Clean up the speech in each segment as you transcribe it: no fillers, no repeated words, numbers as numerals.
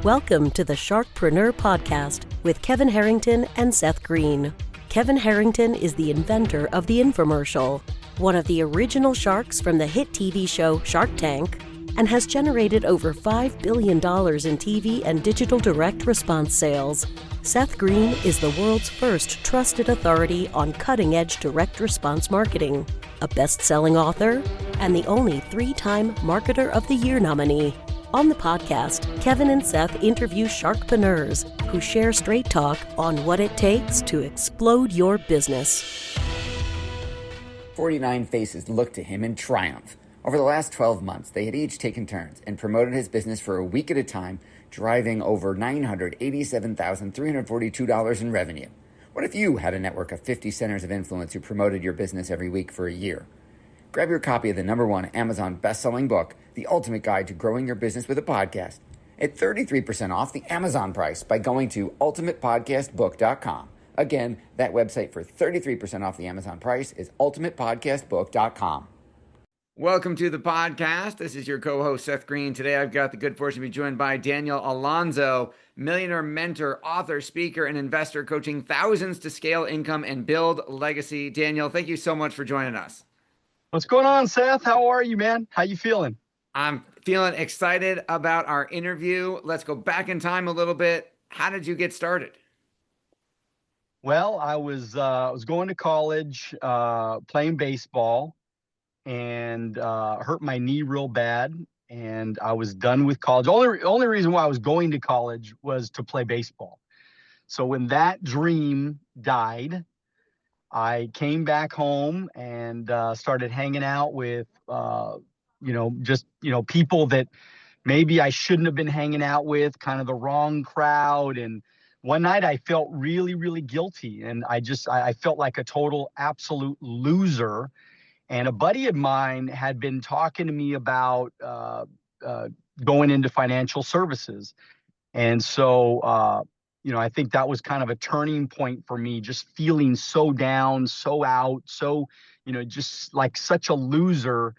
Welcome to the Sharkpreneur podcast with Kevin Harrington and Seth Greene. Kevin Harrington is the inventor of the infomercial, one of the original sharks from the hit TV show Shark Tank, and has generated over $5 billion in TV and digital direct response sales. Seth Greene is the world's first trusted authority on cutting-edge direct response marketing, a best-selling author, and the only 3-time Marketer of the Year nominee. On the podcast, Kevin and Seth interview sharkpreneurs who share straight talk on what it takes to explode your business. 49 faces looked to him in triumph. Over the last 12 months, they had each taken turns and promoted his business for a week at a time, driving over $987,342 in revenue. What if you had a network of 50 centers of influence who promoted your business every week for a year? Grab your copy of the #1 Amazon best-selling book, The Ultimate Guide to Growing Your Business with a Podcast, at 33% off the Amazon price by going to ultimatepodcastbook.com. Again, that website for 33% off the Amazon price is ultimatepodcastbook.com. Welcome to the podcast. This is your co-host, Seth Greene. Today, I've got the good fortune to be joined by Daniel Alonzo, millionaire mentor, author, speaker, and investor, coaching thousands to scale income and build legacy. Daniel, thank you so much for joining us. What's going on, Seth? How are you, man? How you feeling? I'm feeling excited about our interview. Let's go back in time a little bit. How did you get started? Well, I was going to college, playing baseball, and hurt my knee real bad, and I was done with college. Only reason why I was going to college was to play baseball. So when that dream died, I came back home and started hanging out with, people that maybe I shouldn't have been hanging out with, kind of the wrong crowd. And one night I felt really, really guilty. And I felt like a total absolute loser. And a buddy of mine had been talking to me about going into financial services. And so, I think that was kind of a turning point for me, just feeling so down, so out, so, just like such a loser.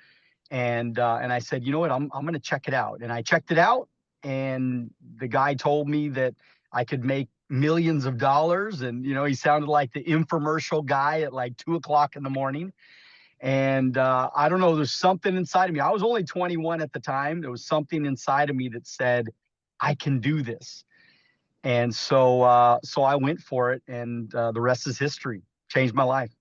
And I said, you know what, I'm going to check it out. And I checked it out, and the guy told me that I could make millions of dollars. And, he sounded like the infomercial guy at like 2:00 in the morning. And I don't know, there's something inside of me. I was only 21 at the time. There was something inside of me that said, I can do this. And so I went for it, and the rest is history. Changed my life.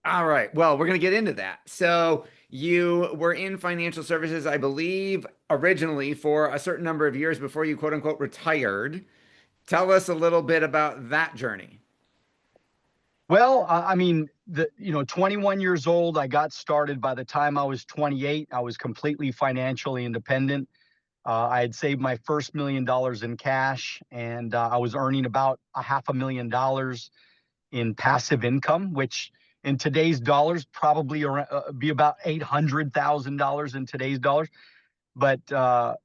All right. Well, we're going to get into that. So you were in financial services, I believe, originally for a certain number of years before you, quote unquote, retired. Tell us a little bit about that journey. Well, 21 years old, I got started. By the time I was 28, I was completely financially independent. I had saved my first $1 million in cash, and I was earning about $500,000 in passive income, which in today's dollars probably be about $800,000 in today's dollars. But that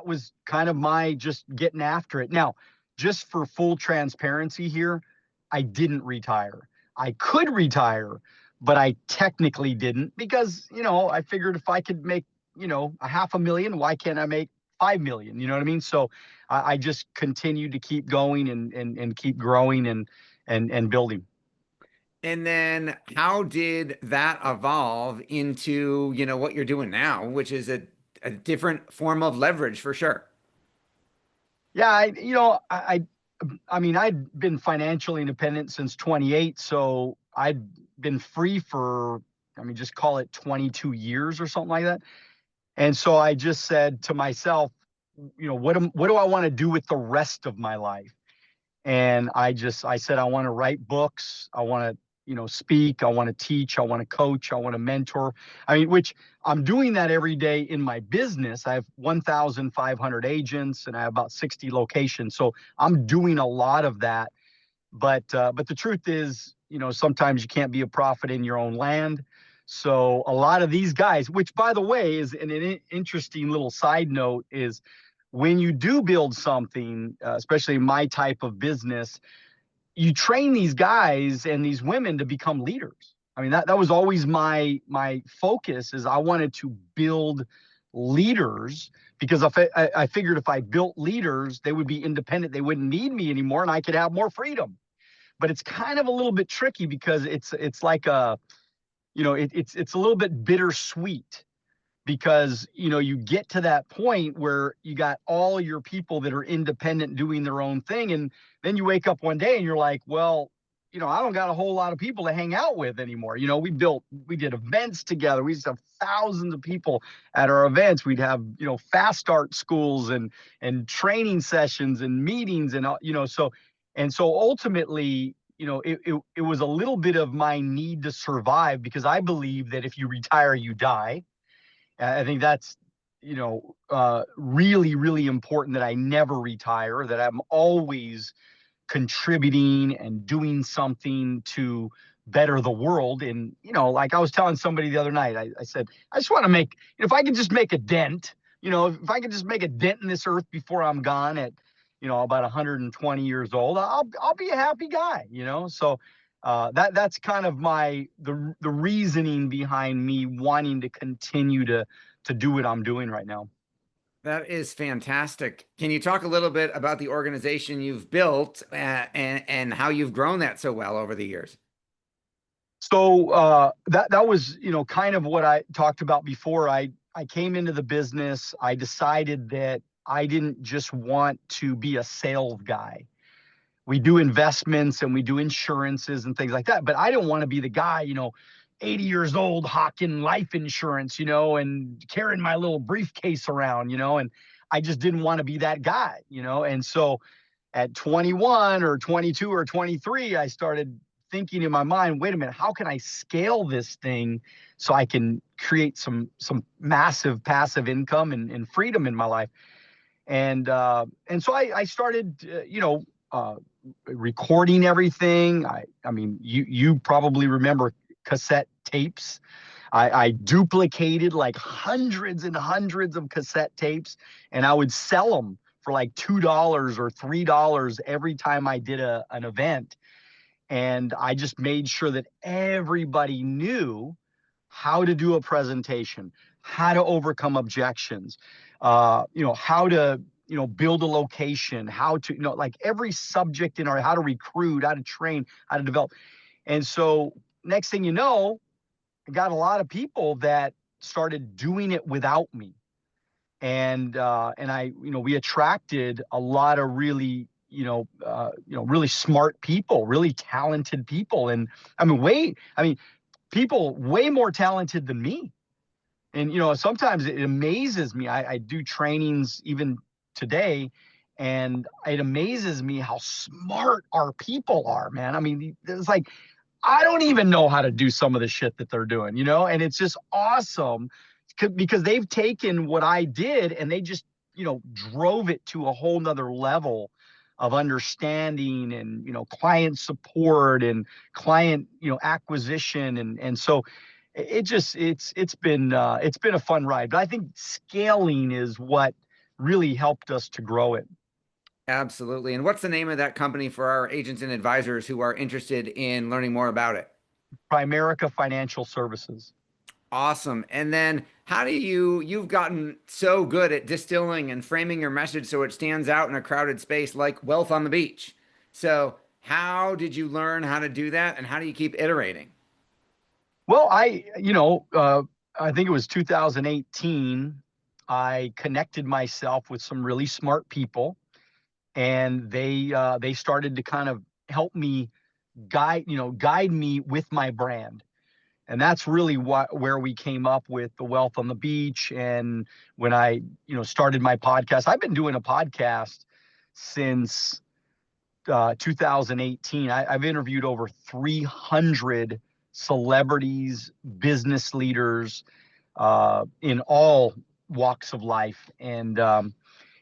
was kind of my just getting after it. Now, just for full transparency here, I didn't retire. I could retire, but I technically didn't, because I figured if I could make $500,000, why can't I make 5 million? You know what I mean? So I just continued to keep going and keep growing and building. And then how did that evolve into, what you're doing now, which is a different form of leverage for sure? Yeah, I'd been financially independent since 28. So I'd been free for, just call it 22 years or something like that. And so I just said to myself, what do I want to do with the rest of my life? And I said, I want to write books. I want to, speak. I want to teach. I want to coach. I want to mentor. Which I'm doing that every day in my business. I have 1,500 agents, and I have about 60 locations. So I'm doing a lot of that. But the truth is, sometimes you can't be a prophet in your own land. So a lot of these guys, which by the way is an interesting little side note, is when you do build something, especially my type of business, you train these guys and these women to become leaders. That was always my focus, is I wanted to build leaders, because I figured if I built leaders, they would be independent. They wouldn't need me anymore, and I could have more freedom. But it's kind of a little bit tricky because it's like it's a little bit bittersweet, because you get to that point where you got all your people that are independent doing their own thing, and then you wake up one day and you're like, well, I don't got a whole lot of people to hang out with anymore. We did events together. We used to have thousands of people at our events. We'd have fast start schools and training sessions and meetings and so ultimately, it was a little bit of my need to survive, because I believe that if you retire, you die. I think that's, really, really important, that I never retire, that I'm always contributing and doing something to better the world. And, like I was telling somebody the other night, I said, I just want to make, if I could just make a dent, if I could just make a dent in this earth before I'm gone at, about 120 years old, I'll be a happy guy, So that's kind of the reasoning behind me wanting to continue to do what I'm doing right now. That is fantastic. Can you talk a little bit about the organization you've built and how you've grown that so well over the years? So that was, kind of what I talked about before. I came into the business. I decided that I didn't just want to be a sales guy. We do investments and we do insurances and things like that, but I don't want to be the guy, 80 years old, hawking life insurance, and carrying my little briefcase around, and I just didn't want to be that guy, and so at 21 or 22 or 23, I started thinking in my mind, wait a minute, how can I scale this thing so I can create some massive passive income and freedom in my life? And so I started, recording everything. I mean, you probably remember cassette tapes. I duplicated like hundreds and hundreds of cassette tapes, and I would sell them for like $2 or $3 every time I did an event. And I just made sure that everybody knew how to do a presentation, how to overcome objections, how to, build a location, how to, like every subject in how to recruit, how to train, how to develop. And so next thing you know, I got a lot of people that started doing it without me. And I, we attracted a lot of really, really smart people, really talented people. And people way more talented than me. And, sometimes it amazes me. I do trainings even today, and it amazes me how smart our people are, man. I mean, it's like, I don't even know how to do some of the shit that they're doing, and it's just awesome because they've taken what I did and they just, drove it to a whole nother level of understanding and, client support and client, acquisition. And so it's been a fun ride, but I think scaling is what really helped us to grow it. Absolutely. And what's the name of that company for our agents and advisors who are interested in learning more about it? Primerica Financial Services. Awesome. And then you've gotten so good at distilling and framing your message so it stands out in a crowded space like Wealth on the Beach. So how did you learn how to do that, and how do you keep iterating? Well, I think it was 2018. I connected myself with some really smart people, and they started to kind of help me guide me with my brand. And that's really where we came up with the Wealth on the Beach. And when I, started my podcast, I've been doing a podcast since 2018. I've interviewed over 300 celebrities, business leaders, in all walks of life. And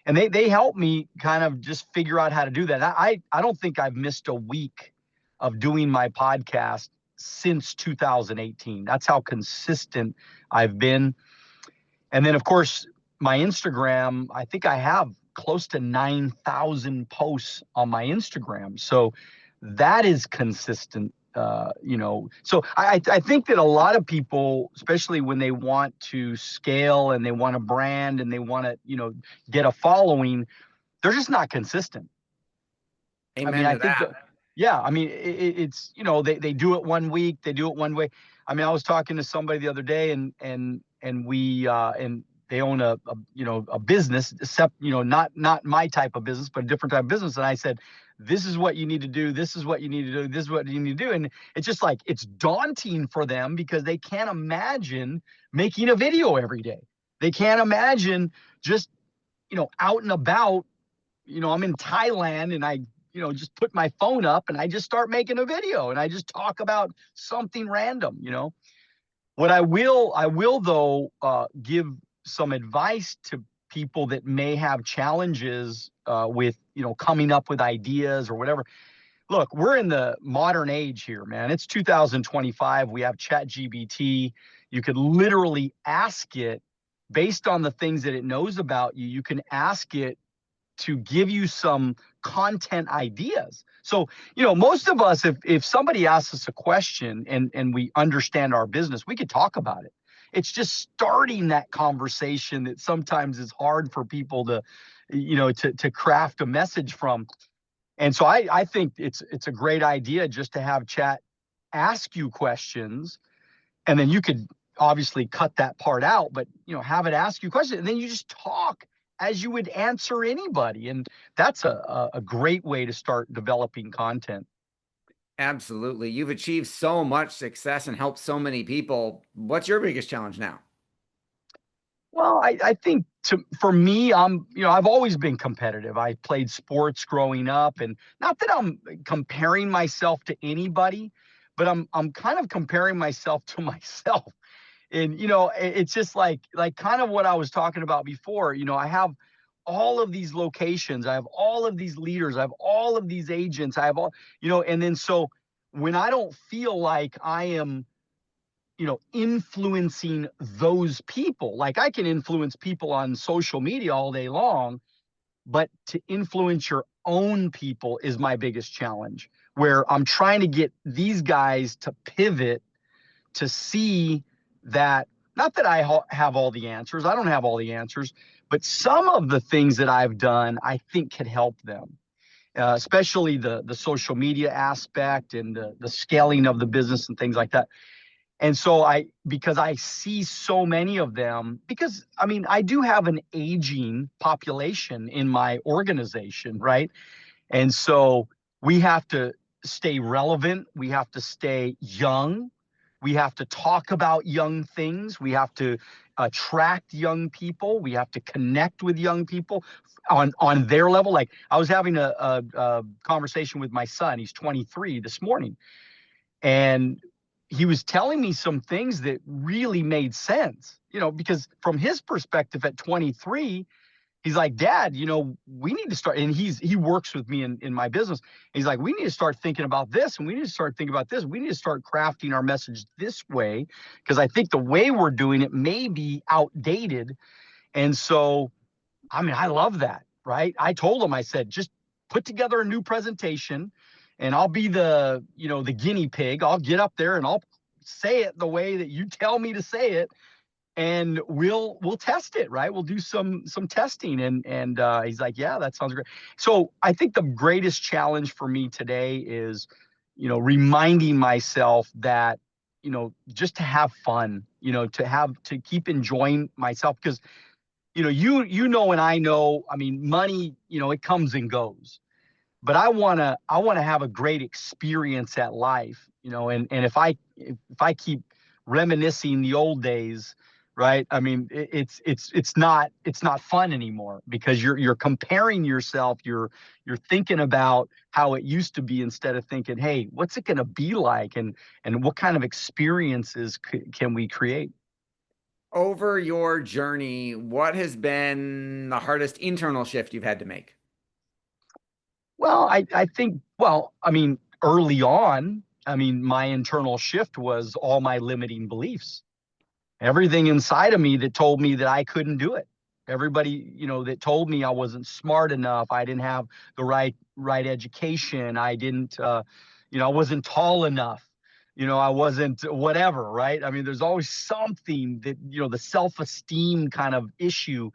they helped me kind of just figure out how to do that. I don't think I've missed a week of doing my podcast since 2018. That's how consistent I've been. And then, of course, my Instagram, I think I have close to 9,000 posts on my Instagram. So that is consistent So I think that a lot of people, especially when they want to scale and they want a brand and they want to, get a following, they're just not consistent. I mean, Amen I to think that. that, yeah, I mean, it's, they do it one week, they do it one way. I mean, I was talking to somebody the other day and we, and they own a business, except, not my type of business, but a different type of business. And I said, this is what you need to do. This is what you need to do. This is what you need to do. And it's just like, it's daunting for them because they can't imagine making a video every day. They can't imagine just, out and about. I'm in Thailand and I, just put my phone up and I just start making a video and I just talk about something random. What I will though, give some advice to people that may have challenges with, coming up with ideas or whatever. Look, we're in the modern age here, man. It's 2025. We have ChatGPT. You could literally ask it based on the things that it knows about you. You can ask it to give you some content ideas. So, most of us, if somebody asks us a question and we understand our business, we could talk about it. It's just starting that conversation that sometimes is hard for people to, to craft a message from. And so I think it's a great idea just to have chat ask you questions, and then you could obviously cut that part out, but have it ask you questions, and then you just talk as you would answer anybody. And that's a great way to start developing content. Absolutely. You've achieved so much success and helped so many people. What's your biggest challenge now? Well, I think for me, I've always been competitive. I played sports growing up, and not that I'm comparing myself to anybody, but I'm kind of comparing myself to myself. And, it's just like kind of what I was talking about before. I have all of these locations, I have all of these leaders, I have all of these agents, I have all, and then so when I don't feel like I am, influencing those people, like I can influence people on social media all day long, but to influence your own people is my biggest challenge, where I'm trying to get these guys to pivot, to see that, not that I have all the answers, I don't have all the answers, but some of the things that I've done, I think could help them, especially the social media aspect and the scaling of the business and things like that. And so because I see so many of them, because I mean, I do have an aging population in my organization, right? And so we have to stay relevant. We have to stay young. We have to talk about young things. We have to attract young people. We have to connect with young people on their level. Like I was having a conversation with my son. He's 23 this morning. And he was telling me some things that really made sense, because from his perspective at 23, he's like, Dad, we need to start, and he works with me in my business. He's like, we need to start thinking about this, and we need to start thinking about this. We need to start crafting our message this way, because I think the way we're doing it may be outdated. And so, I mean, I love that, right? I told him, I said, just put together a new presentation, and I'll be the guinea pig. I'll get up there and I'll say it the way that you tell me to say it, and we'll test it, right? We'll do some testing. And he's like, yeah, that sounds great. So I think the greatest challenge for me today is, reminding myself that, just to have fun, to keep enjoying myself, because, and I know, I mean, money, it comes and goes, but I want to have a great experience at life, and if I keep reminiscing the old days, right? I mean, it's not fun anymore, because you're comparing yourself, you're thinking about how it used to be instead of thinking, hey, what's it going to be like, and what kind of experiences can we create? Over your journey, what has been the hardest internal shift you've had to make? Well, I think, well, I mean, early on, I mean, my internal shift was all my limiting beliefs. Everything inside of me that told me that I couldn't do it. Everybody, that told me I wasn't smart enough. I didn't have the right education. I didn't, I wasn't tall enough. I wasn't whatever, right? I mean, there's always something that, the self-esteem kind of issue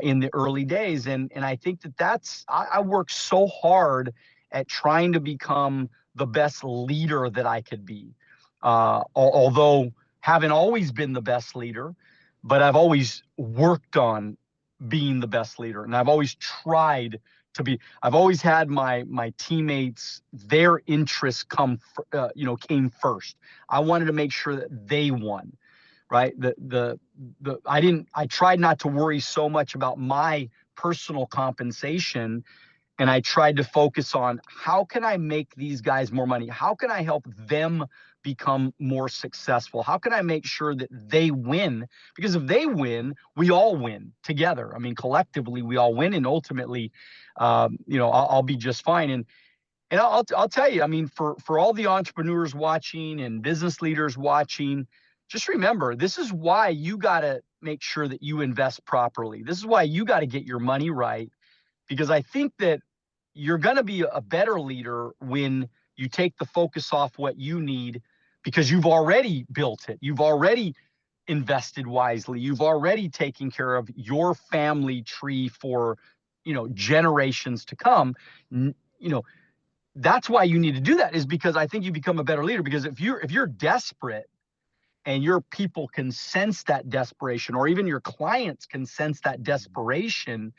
in the early days. And I think I worked so hard at trying to become the best leader that I could be. Although haven't always been the best leader, but I've always worked on being the best leader. And I've always tried to be. I've always had my teammates, their interests came first. I wanted to make sure that they won, right? I tried not to worry so much about my personal compensation, and I tried to focus on how can I make these guys more money? How can I help them become more successful? How can I make sure that they win? Because if they win, we all win together. I mean, collectively, we all win, and ultimately, I'll be just fine. And I'll tell you, I mean, for all the entrepreneurs watching and business leaders watching, just remember, this is why you got to make sure that you invest properly. This is why you got to get your money right, because I think that you're going to be a better leader when you take the focus off what you need, because you've already built it. You've already invested wisely. You've already taken care of your family tree for, generations to come. That's why you need to do that, is because I think you become a better leader. Because if you're desperate, and your people can sense that desperation, or even your clients can sense that desperation,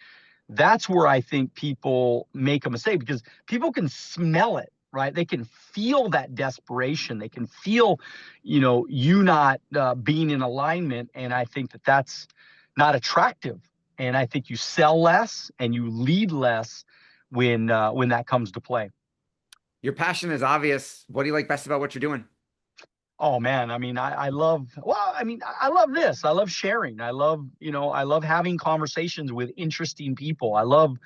that's where I think people make a mistake, because people can smell it, right? They can feel that desperation. They can feel, you not being in alignment. And I think that that's not attractive. And I think you sell less and you lead less when that comes to play. Your passion is obvious. What do you like best about what you're doing? Oh man, I mean, I love this. I love sharing. I love having conversations with interesting people. I love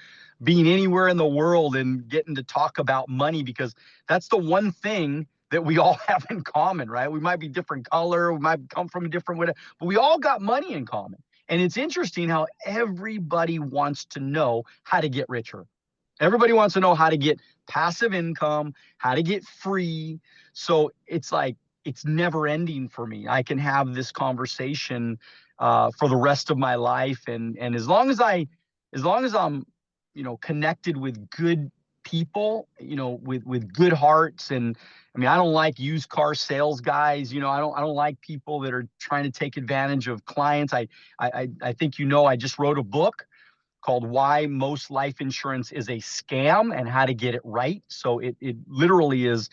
being anywhere in the world and getting to talk about money, because that's the one thing that we all have in common, right? We might be different color, we might come from a different way, but we all got money in common. And it's interesting how everybody wants to know how to get richer. Everybody wants to know how to get passive income, how to get free. So it's like, it's never ending for me. I can have this conversation for the rest of my life. And as long as I'm, connected with good people, with good hearts. And I mean, I don't like used car sales guys. I don't like people that are trying to take advantage of clients. I think, I just wrote a book called Why Most Life Insurance is a Scam and How to Get It Right. So it literally is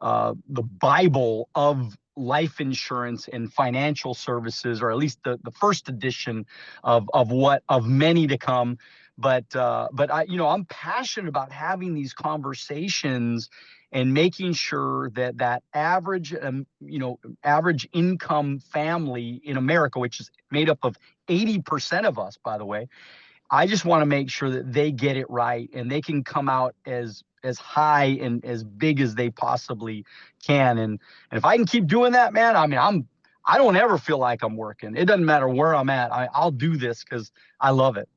the Bible of life insurance and financial services, or at least the first edition of many to come. But I'm passionate about having these conversations and making sure that average income family in America, which is made up of 80% of us, by the way, I just want to make sure that they get it right and they can come out as high and as big as they possibly can. And if I can keep doing that, man, I mean, I don't ever feel like I'm working. It doesn't matter where I'm at. I'll do this because I love it.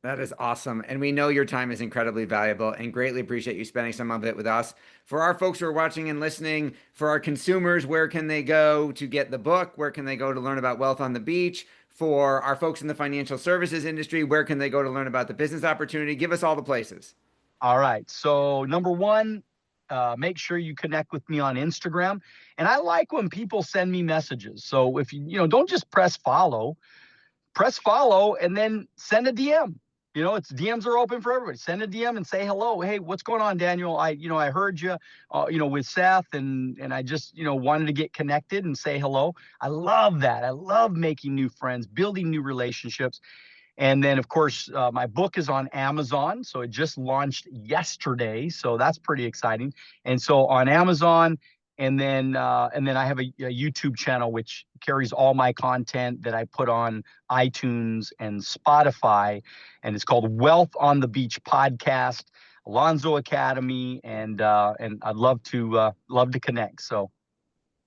That is awesome. And we know your time is incredibly valuable and greatly appreciate you spending some of it with us. For our folks who are watching and listening, for our consumers, where can they go to get the book? Where can they go to learn about Wealth on the Beach? For our folks in the financial services industry, where can they go to learn about the business opportunity? Give us all the places. All right. So number one, make sure you connect with me on Instagram. And I like when people send me messages. So if don't just press follow and then send a DM. It's DMs are open for everybody. Send a DM and say hello. Hey, what's going on, Daniel? I heard you, with Seth, and I just, wanted to get connected and say hello. I love that. I love making new friends, building new relationships. And then, of course, my book is on Amazon. So it just launched yesterday. So that's pretty exciting. And so on Amazon, and then I have a YouTube channel which carries all my content that I put on iTunes and Spotify, and it's called Wealth on the Beach Podcast, Alonzo Academy, and I'd love to connect. So,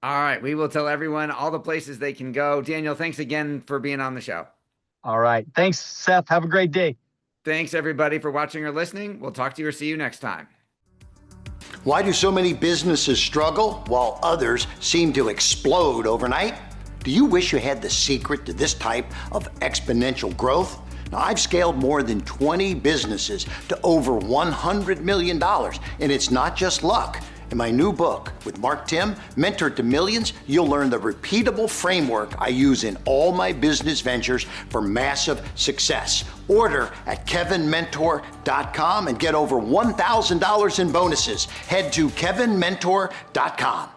all right, we will tell everyone all the places they can go. Daniel, thanks again for being on the show. All right, thanks, Seth. Have a great day. Thanks everybody for watching or listening. We'll talk to you or see you next time. Why do so many businesses struggle while others seem to explode overnight? Do you wish you had the secret to this type of exponential growth? Now, I've scaled more than 20 businesses to over $100 million, and it's not just luck. In my new book with Mark Tim, Mentor to Millions, you'll learn the repeatable framework I use in all my business ventures for massive success. Order at kevinmentor.com and get over $1,000 in bonuses. Head to kevinmentor.com.